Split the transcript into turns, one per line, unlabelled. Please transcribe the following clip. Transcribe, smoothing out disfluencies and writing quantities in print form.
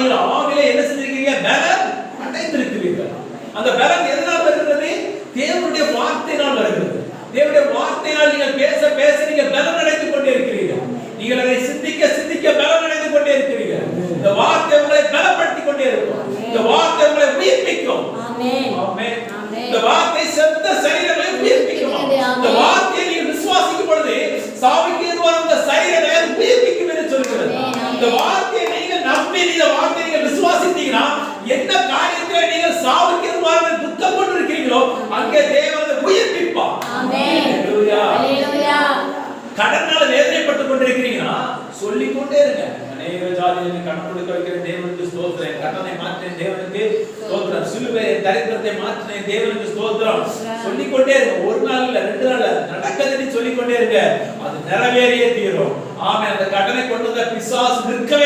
நீங்கள் ஆவிலே என்ன செஞ்சிருக்கீங்க? பலன் அடைந்திருக்கிறீர்கள். அந்த பலன் எதனால் வருகிறது? தேவனுடைய வார்த்தையினால் வருகிறது. தேவனுடைய வார்த்தையினால் நீங்கள் பேச பேச நீங்கள் பலன் அடைந்து கொண்டே இருக்கிறீர்கள். நீங்கள் அதை சிந்திக்க சிந்திக்க பலன் அடைந்து கொண்டே இருக்கிறீர்கள். இந்த வார்த்தை உங்களை பலப்படுத்திக் கொண்டே இருக்கும். இந்த வார்த்தை உங்களை உயிர்ப்பிக்கும். ஆமென். ஆமென். இந்த வார்த்தை செத்த சரீரங்களை உயிர்ப்பிக்கும். இந்த வார்த்தையை நீங்கள் விசுவாசிக்கும் பொழுது சாவுக்கு எதிரான அந்த சரீரங்களை உயிர்ப்பிக்கும் என்று சொல்கிறது. இந்த வார்த்தையை நீங்கள் நம்பி இந்த வார்த்தையை நீங்கள் விசுவாசித்தீங்கன்னா என்ன காரியத்தை நீங்கள் சாவுக்கு எதிரான துக்கம் கொண்டு இருக்கிறீர்களோ அங்கே தேவன் உயிர்ப்பிப்பார். ஆமென். ஹalleluya. ஹalleluya. கடனால வேதனைப்பட்டுக் கொண்டிருக்கிறீங்கன்னா சொல்லிக் கொண்டே இருங்க. அநேக ஜாதிகளுக்கு கடன் கொடுக்க வைக்கிற தேவனுக்கு ஸ்தோத்திரம். கடனை மாற்றின தேவனுக்கு ஸ்தோத்திரம். சிலுவையை தரித்திரத்தை மாற்றின தேவனுக்கு ஸ்தோத்திரம். சொல்லிக் கொண்டே இருங்க. ஒரு நாள் இல்ல, 2 நாள் நடக்குதுன்னு சொல்லிக் கொண்டே இருங்க. அது நிறைவேறியே தீரும். ஆமென். அந்த கடனை கொண்டு வந்த பிசாசு நிற்கவே